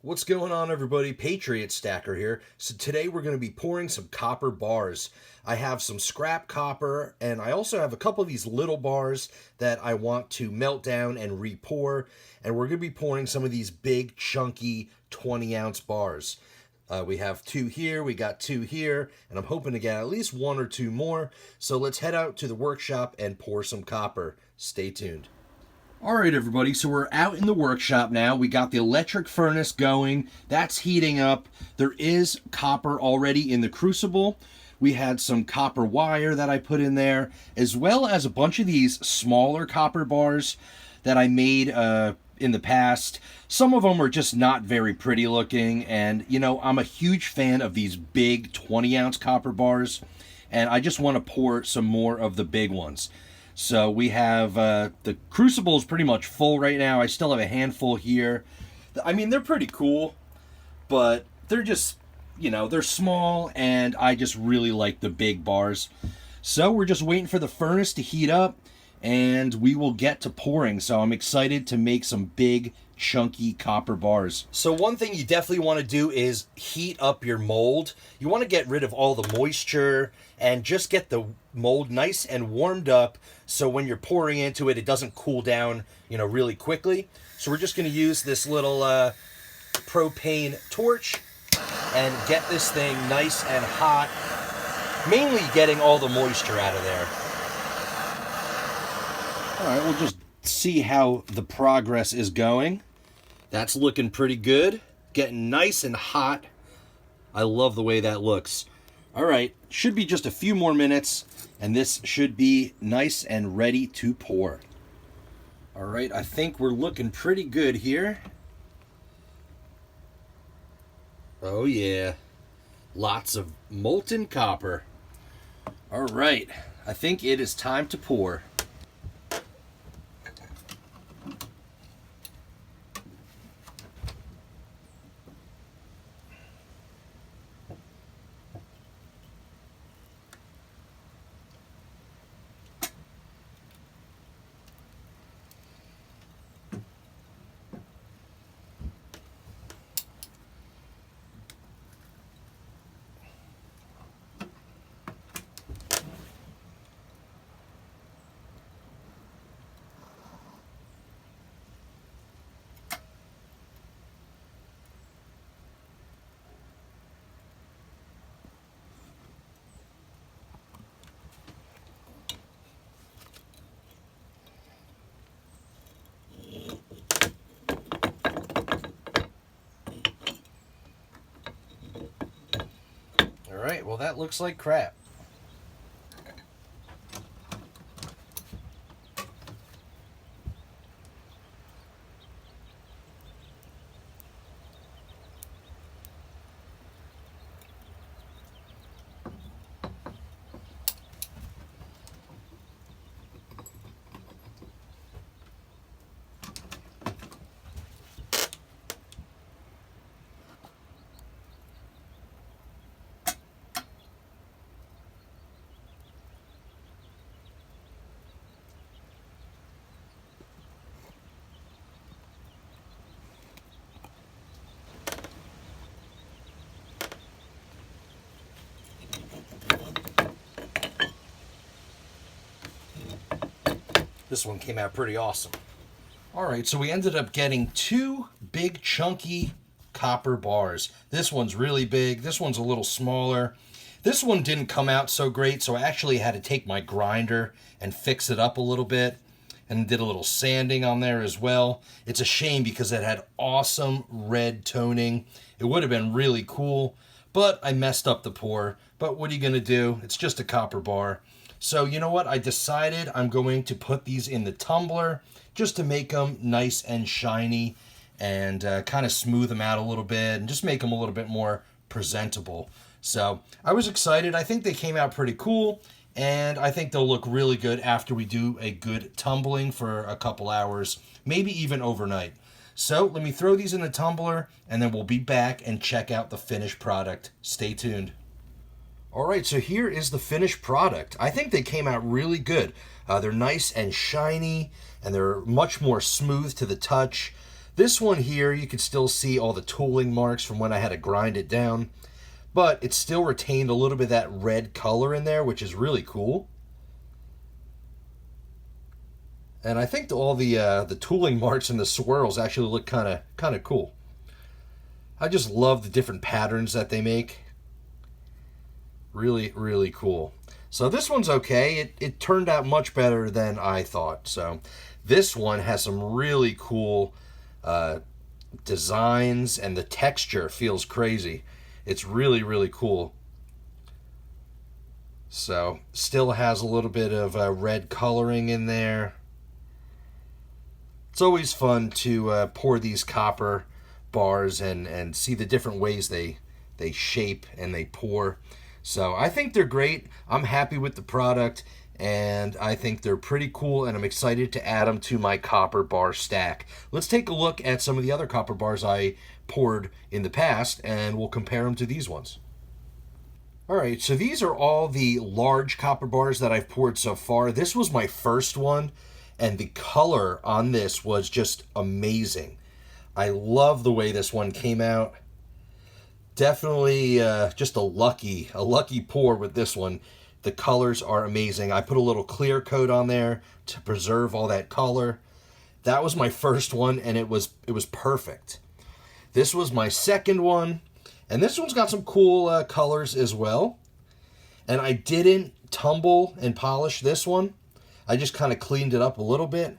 What's going on, everybody? Patriot Stacker here. So today we're going to be pouring some copper bars. I have some scrap copper, and I also have a couple of these little bars that I want to melt down and re-pour, and we're going to be pouring some of these big, chunky 20-ounce bars. We have two here, we got two here, and I'm hoping to get at least one or two more. So let's head out to the workshop and pour some copper. Stay tuned. All right, everybody, so we're out in the workshop now. We got the electric furnace going. That's heating up. There is copper already in the crucible. We had some copper wire that I put in there, as well as a bunch of these smaller copper bars that I made in the past. Some of them are just not very pretty looking, and, you know, I'm a huge fan of these big 20-ounce copper bars, and I just want to pour some more of the big ones. So we have, the crucible is pretty much full right now. I still have a handful here. I mean, they're pretty cool, but they're just, you know, they're small, and I just really like the big bars. So we're just waiting for the furnace to heat up, and we will get to pouring. So I'm excited to make some big, chunky copper bars. So one thing you definitely want to do is heat up your mold. You want to get rid of all the moisture and just get the mold nice and warmed up, so when you're pouring into it, it doesn't cool down, you know, really quickly. So we're just going to use this little propane torch and get this thing nice and hot, mainly getting all the moisture out of there. All right, we'll just see how the progress is going. That's looking pretty good, getting nice and hot. I love the way that looks. All right, should be just a few more minutes, and this should be nice and ready to pour. All right, I think we're looking pretty good here. Oh yeah, lots of molten copper. All right, I think it is time to pour. All right, well, that looks like crap. This one came out pretty awesome. All right, so we ended up getting two big chunky copper bars. This one's really big. This one's a little smaller. This one didn't come out so great, so I actually had to take my grinder and fix it up a little bit and did a little sanding on there as well. It's a shame because it had awesome red toning. It would have been really cool, but I messed up the pour. But what are you going to do? It's just a copper bar. So you know what? I decided I'm going to put these in the tumbler just to make them nice and shiny and kind of smooth them out a little bit and just make them a little bit more presentable. So I was excited. I think they came out pretty cool, and I think they'll look really good after we do a good tumbling for a couple hours, maybe even overnight. So let me throw these in the tumbler, and then we'll be back and check out the finished product. Stay tuned. All right, so here is the finished product. I think they came out really good. They're nice and shiny, and they're much more smooth to the touch. This one here, you can still see all the tooling marks from when I had to grind it down, but it still retained a little bit of that red color in there, which is really cool. And I think all the tooling marks and the swirls actually look kind of cool. I just love the different patterns that they make. Really, really cool. So this one's okay. It turned out much better than I thought. So this one has some really cool designs, and the texture feels crazy. It's really, really cool. So still has a little bit of red coloring in there. It's always fun to pour these copper bars and see the different ways they shape and they pour. So I think they're great. I'm happy with the product, and I think they're pretty cool, and I'm excited to add them to my copper bar stack. Let's take a look at some of the other copper bars I poured in the past, and we'll compare them to these ones. All right, so these are all the large copper bars that I've poured so far. This was my first one, and the color on this was just amazing. I love the way this one came out. Definitely just a lucky pour with this one. The colors are amazing. I put a little clear coat on there to preserve all that color. That was my first one, and it was perfect. This was my second one, and this one's got some cool colors as well. And I didn't tumble and polish this one. I just kind of cleaned it up a little bit,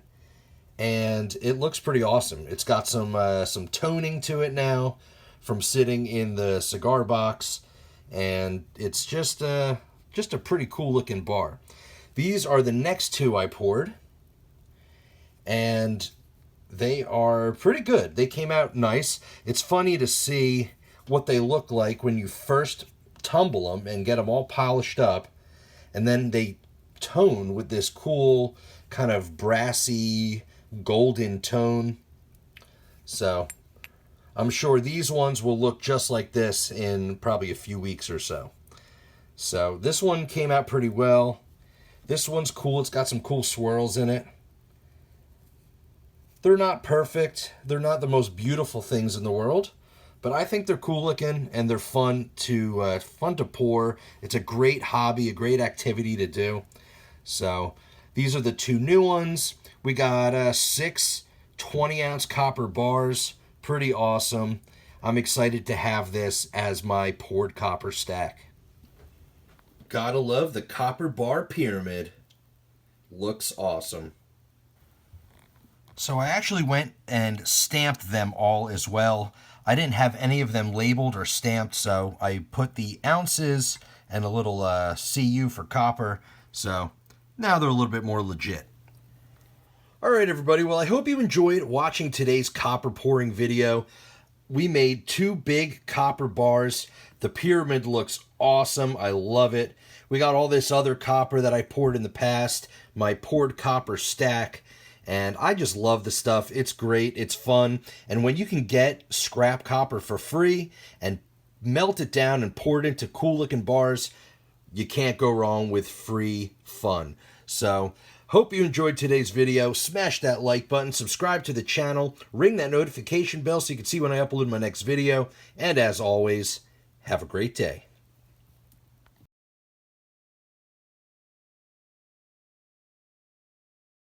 and it looks pretty awesome. It's got some toning to it now from sitting in the cigar box, and it's just a pretty cool looking bar. These are the next two I poured, and they are pretty good. They came out nice. It's funny to see what they look like when you first tumble them and get them all polished up, and then they tone with this cool kind of brassy golden tone. So I'm sure these ones will look just like this in probably a few weeks or so. So this one came out pretty well. This one's cool. It's got some cool swirls in it. They're not perfect. They're not the most beautiful things in the world, but I think they're cool looking, and they're fun to pour. It's a great hobby, a great activity to do. So these are the two new ones. We got 6 20-ounce copper bars. Pretty awesome. I'm excited to have this as my poured copper stack. Gotta love the copper bar pyramid. Looks awesome. So I actually went and stamped them all as well. I didn't have any of them labeled or stamped, so I put the ounces and a little CU for copper. So now they're a little bit more legit. All right, everybody. Well, I hope you enjoyed watching today's copper pouring video. We made 2 big copper bars. The pyramid looks awesome. I love it. We got all this other copper that I poured in the past, my poured copper stack, and I just love the stuff. It's great. It's fun. And when you can get scrap copper for free and melt it down and pour it into cool looking bars, you can't go wrong with free fun. So hope you enjoyed today's video. Smash that like button, subscribe to the channel, ring that notification bell so you can see when I upload my next video. And as always, have a great day.